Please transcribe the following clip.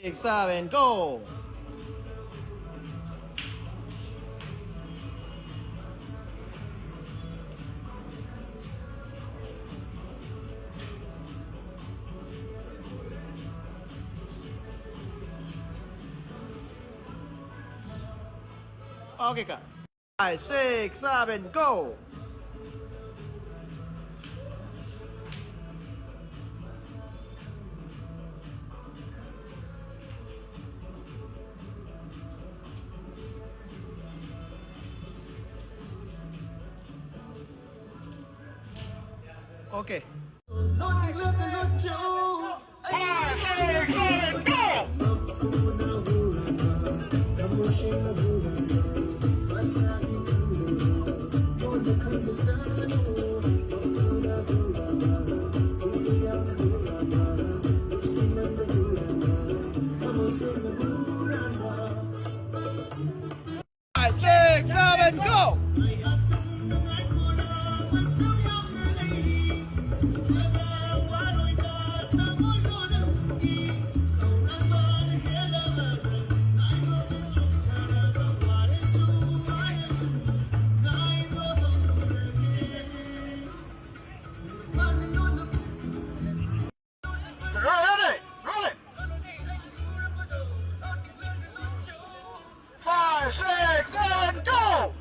6, 7, go! Okay, Kak. 5, 6, 7, go! Okay. 5, 6, 7, go! Five, 6, 7, go! Roll it! Roll it! 5, 6, 7, go!